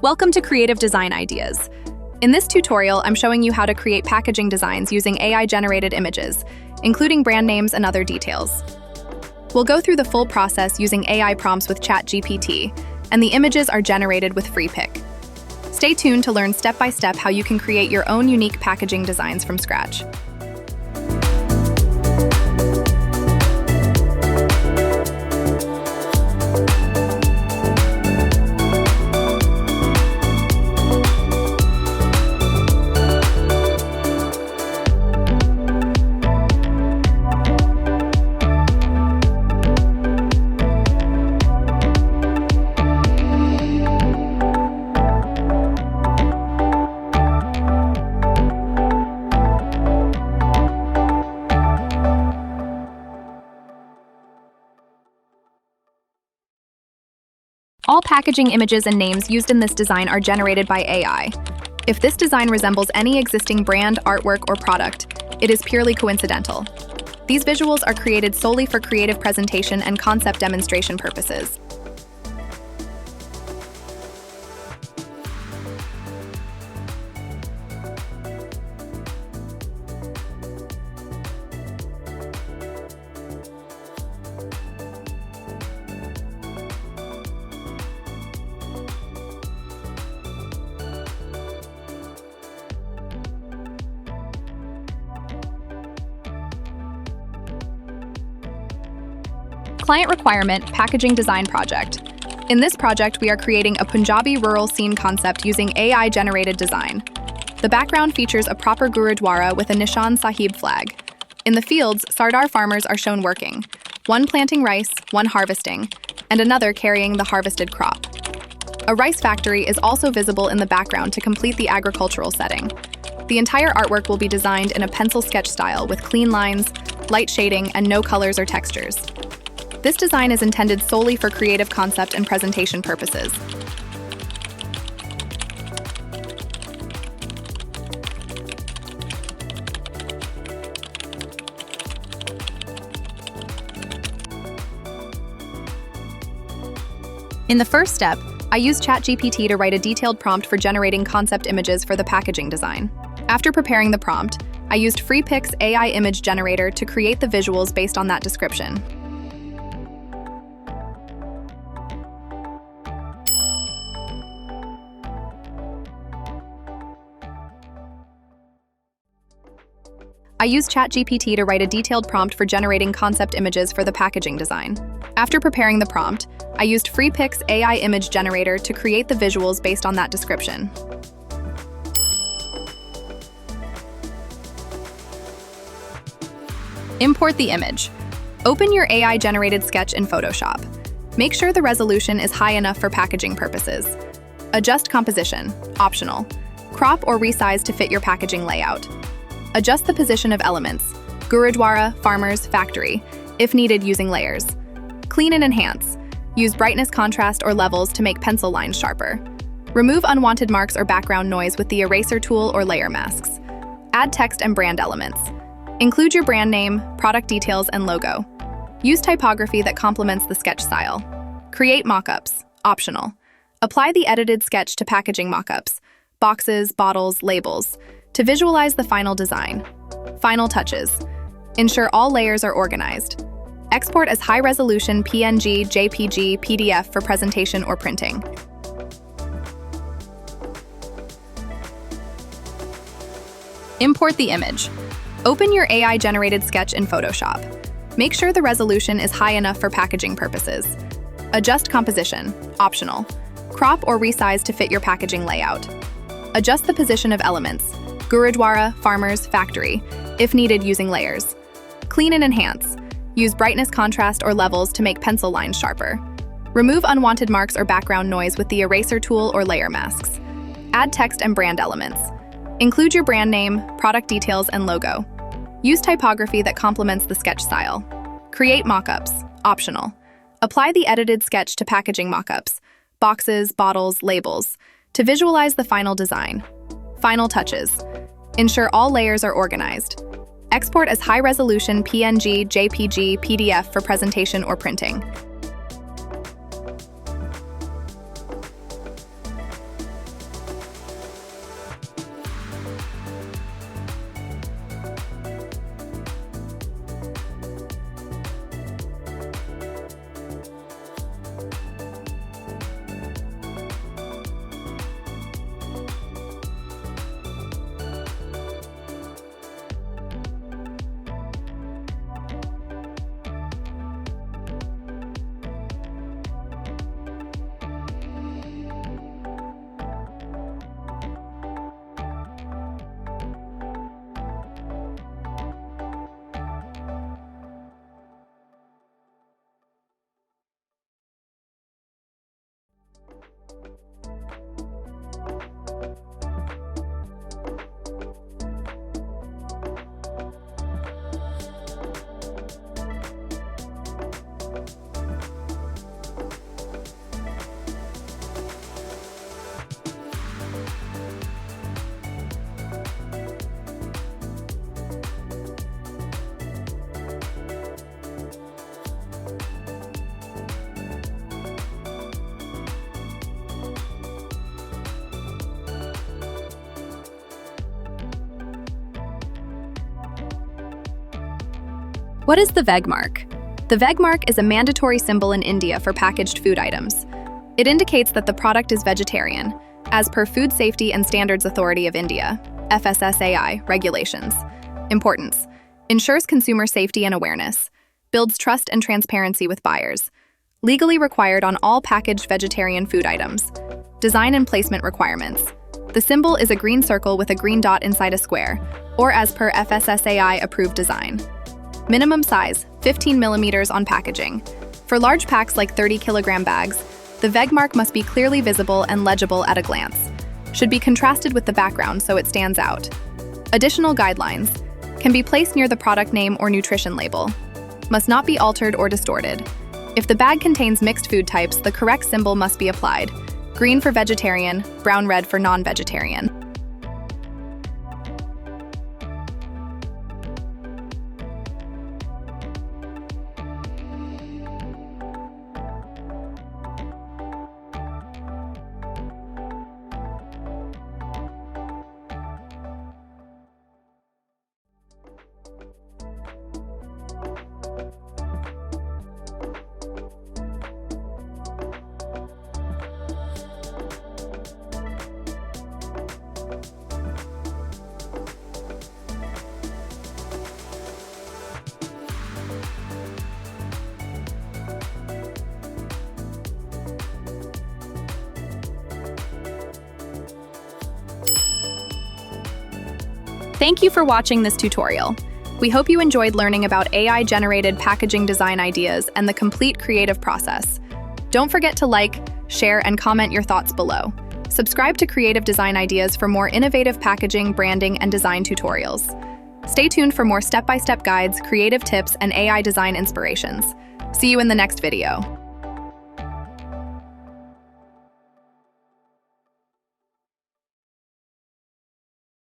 Welcome to Creative Design Ideas. In this tutorial, I'm showing you how to create packaging designs using AI-generated images, including brand names and other details. We'll go through the full process using AI prompts with ChatGPT, and the images are generated with Freepik. Stay tuned to learn step-by-step how you can create your own unique packaging designs from scratch. All packaging images and names used in this design are generated by AI. If this design resembles any existing brand, artwork, or product, it is purely coincidental. These visuals are created solely for creative presentation and concept demonstration purposes. Client requirement, packaging design project. In this project, we are creating a Punjabi rural scene concept using AI-generated design. The background features a proper Gurudwara with a Nishan Sahib flag. In the fields, Sardar farmers are shown working, one planting rice, one harvesting, and another carrying the harvested crop. A rice factory is also visible in the background to complete the agricultural setting. The entire artwork will be designed in a pencil sketch style with clean lines, light shading, and no colors or textures. This design is intended solely for creative concept and presentation purposes. In the first step, I used ChatGPT to write a detailed prompt for generating concept images for the packaging design. After preparing the prompt, I used Freepik's AI Image Generator to create the visuals based on that description. I used ChatGPT to write a detailed prompt for generating concept images for the packaging design. After preparing the prompt, I used Freepik's AI Image Generator to create the visuals based on that description. Import the image. Open your AI-generated sketch in Photoshop. Make sure the resolution is high enough for packaging purposes. Adjust composition, optional. Crop or resize to fit your packaging layout. Adjust the position of elements, Gurudwara, farmers, factory, if needed using layers. Clean and enhance. Use brightness, contrast, or levels to make pencil lines sharper. Remove unwanted marks or background noise with the eraser tool or layer masks. Add text and brand elements. Include your brand name, product details, and logo. Use typography that complements the sketch style. Create mockups, optional. Apply the edited sketch to packaging mockups, boxes, bottles, labels, to visualize the final design. Final touches. Ensure all layers are organized. Export as high-resolution PNG, JPG, PDF for presentation or printing. Import the image. Open your AI-generated sketch in Photoshop. Make sure the resolution is high enough for packaging purposes. Adjust composition, optional. Crop or resize to fit your packaging layout. Adjust the position of elements, Gurudwara, farmers, factory, if needed using layers. Clean and enhance. Use brightness, contrast, or levels to make pencil lines sharper. Remove unwanted marks or background noise with the eraser tool or layer masks. Add text and brand elements. Include your brand name, product details, and logo. Use typography that complements the sketch style. Create mockups, optional. Apply the edited sketch to packaging mockups, boxes, bottles, labels, to visualize the final design. Final touches. Ensure all layers are organized. Export as high-resolution PNG, JPG, PDF for presentation or printing. What is the VEG mark? The VEG mark is a mandatory symbol in India for packaged food items. It indicates that the product is vegetarian, as per Food Safety and Standards Authority of India, FSSAI, regulations. Importance: ensures consumer safety and awareness, builds trust and transparency with buyers. Legally required on all packaged vegetarian food items. Design and placement requirements. The symbol is a green circle with a green dot inside a square, or as per FSSAI approved design. Minimum size, 15 millimeters on packaging. For large packs like 30-kilogram bags, the VEG mark must be clearly visible and legible at a glance. Should be contrasted with the background so it stands out. Additional guidelines: can be placed near the product name or nutrition label. Must not be altered or distorted. If the bag contains mixed food types, the correct symbol must be applied. Green for vegetarian, brown-red for non-vegetarian. Thank you for watching this tutorial. We hope you enjoyed learning about AI-generated packaging design ideas and the complete creative process. Don't forget to like, share, and comment your thoughts below. Subscribe to Creative Design Ideas for more innovative packaging, branding, and design tutorials. Stay tuned for more step-by-step guides, creative tips, and AI design inspirations. See you in the next video.